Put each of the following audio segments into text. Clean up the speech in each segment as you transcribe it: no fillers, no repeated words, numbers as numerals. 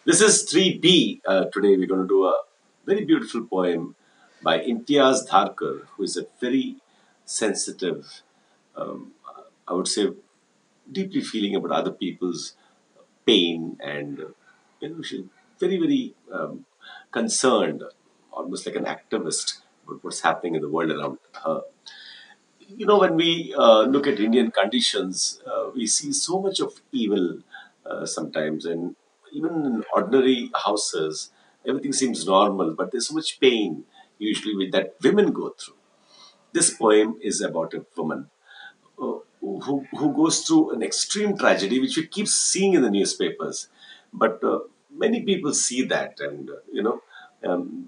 This is 3B. Today we're going to do a very beautiful poem by Imtiaz Dharker, who is a very sensitive, I would say, deeply feeling about other people's pain, and she's very concerned, almost like an activist about what's happening in the world around her. When we look at Indian conditions, we see so much of evil sometimes, and even in ordinary houses, everything seems normal, but there's so much pain usually that women go through. This poem is about a woman who goes through an extreme tragedy, which we keep seeing in the newspapers. But many people see that, and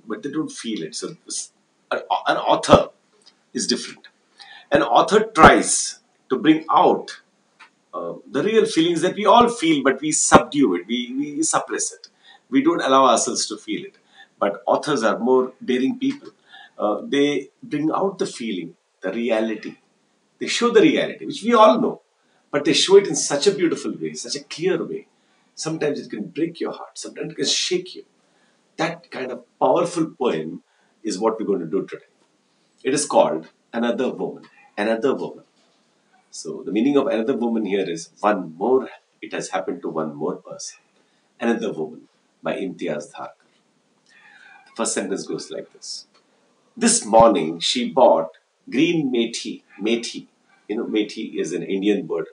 but they don't feel it. So an author is different. An author tries to bring out the real feelings that we all feel, but we subdue it, we suppress it. We don't allow ourselves to feel it. But authors are more daring people. They bring out the feeling, the reality. They show the reality, which we all know, but they show it in such a beautiful way, such a clear way. Sometimes it can break your heart, sometimes it can shake you. That kind of powerful poem is what we're going to do today. It is called Another Woman. Another Woman. So the meaning of another woman here is one more. It has happened to one more person. Another Woman by Imtiaz Dharker. The first sentence goes like this. This morning she bought green methi. Methi. Methi is an Indian word.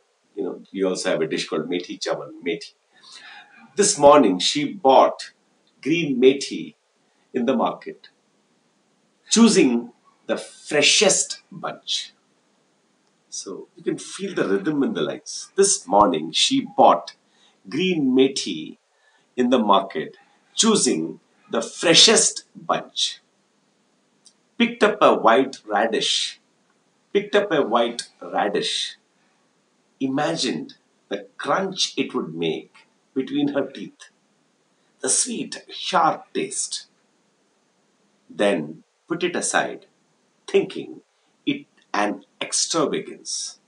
We also have a dish called methi chawan. Methi. This morning she bought green methi in the market, choosing the freshest bunch. So you can feel the rhythm in the lines. This morning she bought green methi in the market, choosing the freshest bunch. Picked up a white radish. Imagined the crunch it would make between her teeth. The sweet, sharp taste. Then put it aside, thinking it an extravagance.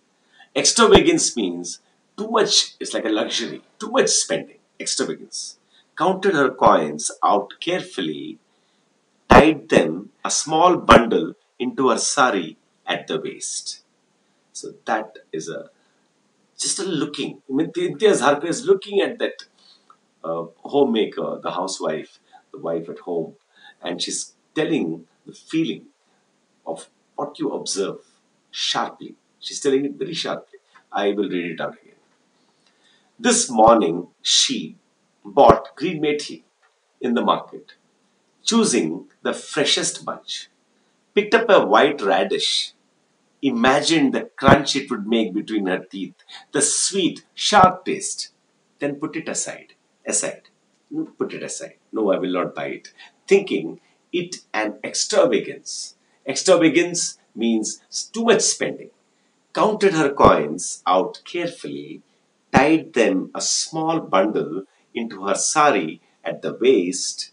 Extravagance means too much, it's like a luxury, too much spending, extravagance. Counted her coins out carefully, tied them a small bundle into her sari at the waist. So that is just a looking. Imtiaz Dharker is looking at that homemaker, the housewife, the wife at home, and she's telling the feeling of what you observe sharply. She's telling it very sharply. I will read it out again. This morning she bought green methi in the market, choosing the freshest bunch. Picked up a white radish. Imagined the crunch it would make between her teeth, the sweet, sharp taste. Then put it aside. Put it aside. No, I will not buy it. Thinking it an extravagance. Extravagance means too much spending. Counted her coins out carefully, tied them a small bundle into her sari at the waist,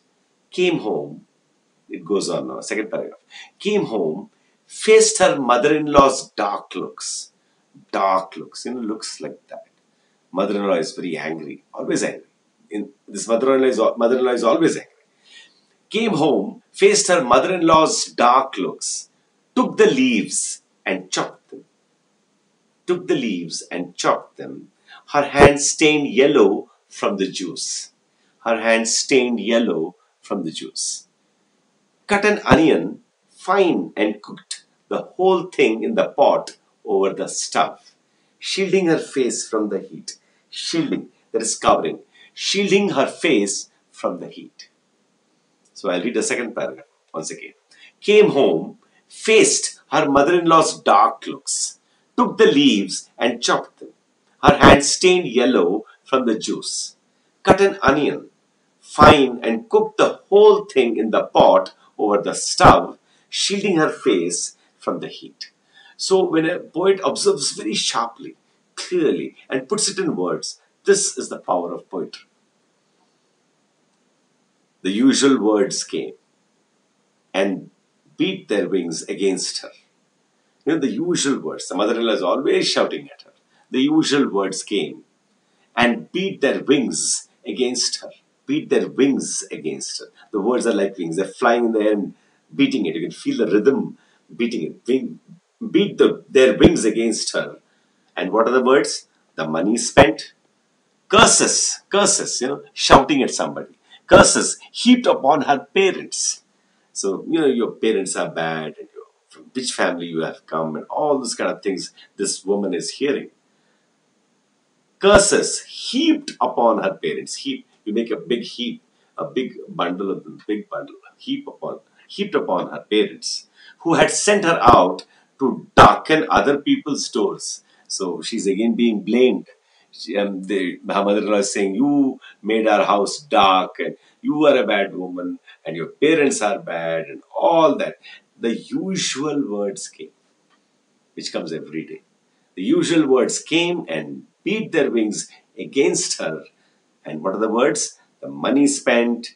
came home. It goes on now, second paragraph. Came home, faced her mother-in-law's dark looks. Dark looks, looks like that. Mother-in-law is very angry, always angry. This mother-in-law is always angry. Came home, faced her mother-in-law's dark looks, took the leaves and chopped them. Her hands stained yellow from the juice. Cut an onion fine and cooked the whole thing in the pot over the stove, shielding her face from the heat. Shielding, that is covering. Shielding her face from the heat. So I'll read the second paragraph once again. Came home, faced her mother-in-law's dark looks, took the leaves and chopped them. Her hands stained yellow from the juice. Cut an onion fine and cooked the whole thing in the pot over the stove, shielding her face from the heat. So when a poet observes very sharply, clearly, and puts it in words, this is the power of poetry. The usual words came and beat their wings against her. The usual words. The mother-in-law is always shouting at her. The usual words came and beat their wings against her. beat their wings against her. The words are like wings. They're flying in the air and beating it. You can feel the rhythm beating it. Beat their wings against her. And what are the words? The money spent, curses, curses, shouting at somebody. Curses heaped upon her parents. So, your parents are bad and from which family you have come and all those kind of things this woman is hearing. Curses heaped upon her parents. Heap, you make a big heap, a big bundle of them, big bundle, heaped upon her parents, who had sent her out to darken other people's doors. So she's again being blamed. Her mother-in-law is saying, you made our house dark and you are a bad woman and your parents are bad and all that. The usual words came, which comes every day. The usual words came and beat their wings against her. And what are the words? The money spent,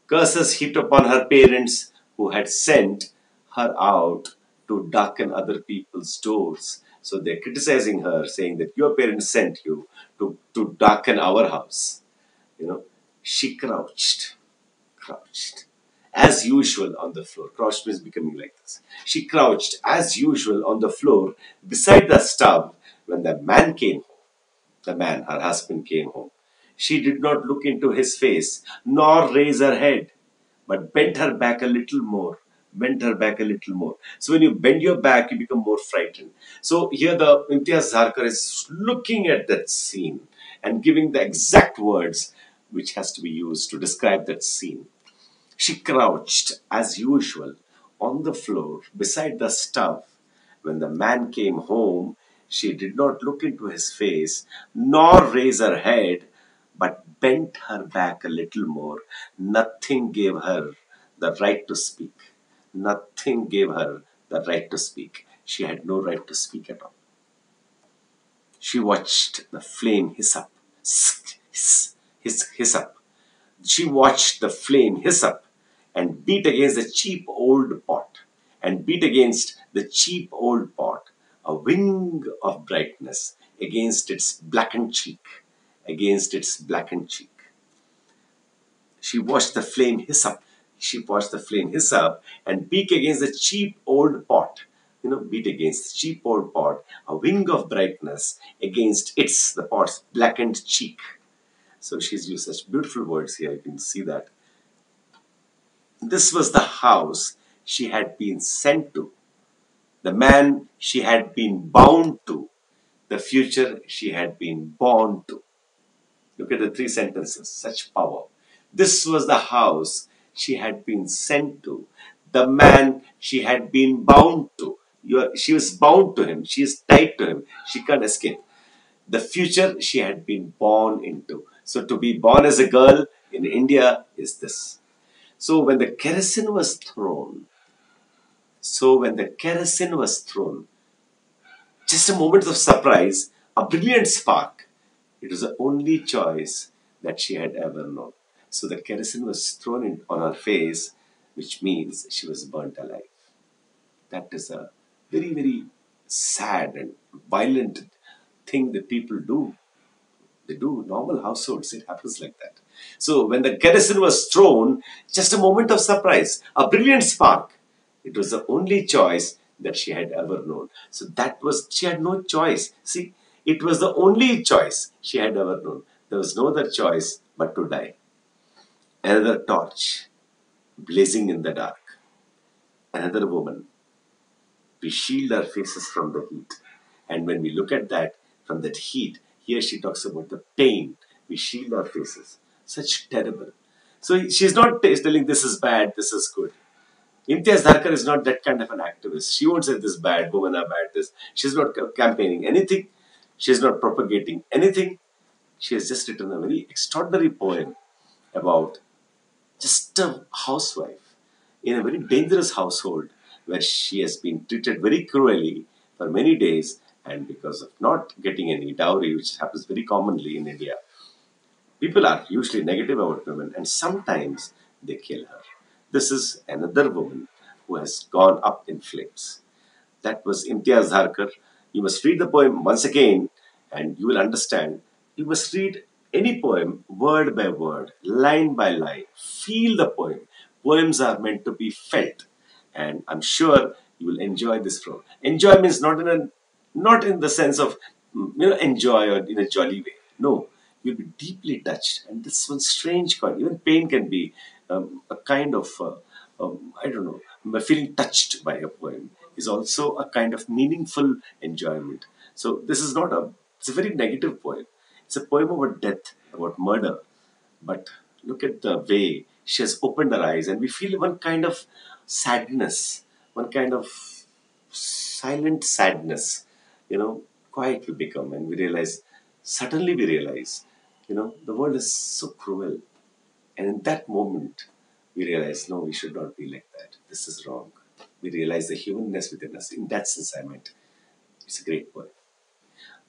curses heaped upon her parents who had sent her out to darken other people's doors. So they're criticizing her, saying that your parents sent you to darken our house. She crouched as usual on the floor. Crouched means becoming like this. She crouched as usual on the floor beside the stove when the man came home. The man, her husband, came home. She did not look into his face nor raise her head, but bent her back a little more. Bent her back a little more. So when you bend your back, you become more frightened. So here the Imtiaz Dharkar is looking at that scene and giving the exact words which has to be used to describe that scene. She crouched, as usual, on the floor beside the stove. When the man came home, she did not look into his face, nor raise her head, but bent her back a little more. Nothing gave her the right to speak. Nothing gave her the right to speak. She had no right to speak at all. She watched the flame hiss up. Hiss up. She watched the flame hiss up and beat against the cheap old pot, and beat against the cheap old pot, a wing of brightness against its blackened cheek, against its blackened cheek. She watched the flame hiss up. She watched the flame hiss up and beat against the cheap old pot. Beat against the cheap old pot, a wing of brightness against the pot's blackened cheek. So she's used such beautiful words here. You can see that. This was the house she had been sent to, the man she had been bound to, the future she had been born to. Look at the three sentences, such power. This was the house she had been sent to, the man she had been bound to. She was bound to him, she is tied to him, she can't escape. The future she had been born into. So to be born as a girl in India is this. So when the kerosene was thrown, just a moment of surprise, a brilliant spark. It was the only choice that she had ever known. So the kerosene was thrown on her face, which means she was burnt alive. That is a very, very sad and violent thing that people do. They do. Normal households, it happens like that. So when the kerosene was thrown, just a moment of surprise, a brilliant spark. It was the only choice that she had ever known. So she had no choice. See, it was the only choice she had ever known. There was no other choice but to die. Another torch blazing in the dark. Another woman. We shield our faces from the heat. And when we look at that, from that heat, here she talks about the pain. We shield our faces. Such terrible. So she's not telling this is bad, this is good. Imtiaz Dharkar is not that kind of an activist. She won't say this bad, women are bad, this. She's not campaigning anything. She's not propagating anything. She has just written a very extraordinary poem about just a housewife in a very dangerous household where she has been treated very cruelly for many days, and because of not getting any dowry, which happens very commonly in India, people are usually negative about women and sometimes they kill her. This is another woman who has gone up in flames. That was Imtiaz Dharkar. You must read the poem once again and you will understand. You must read any poem, word by word, line by line. Feel the poem. Poems are meant to be felt, and I'm sure you will enjoy this program. Enjoy means not in the sense of enjoy or in a jolly way. No, you'll be deeply touched, and this one strange kind. Even pain can be a kind of I don't know. Feeling touched by a poem is also a kind of meaningful enjoyment. So this is not a. It's a very negative poem. It's a poem about death, about murder. But look at the way she has opened her eyes, and we feel one kind of sadness, one kind of silent sadness, quiet we become, and we realize, suddenly we realize, the world is so cruel. And in that moment, we realize, no, we should not be like that. This is wrong. We realize the humanness within us. In that sense, I meant it's a great poem.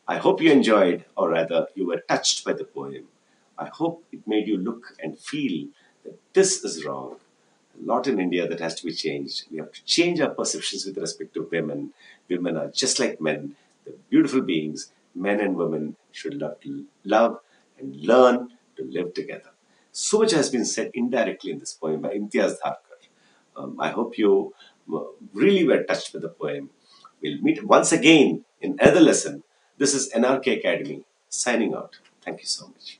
I hope you enjoyed, or rather, you were touched by the poem. I hope it made you look and feel that this is wrong. A lot in India that has to be changed. We have to change our perceptions with respect to women. Women are just like men, they're beautiful beings. Men and women should love and learn to live together. So much has been said indirectly in this poem by Imtiaz Dharkar. I hope you really were touched with the poem. We'll meet once again in another lesson. This is NRK Academy signing out. Thank you so much.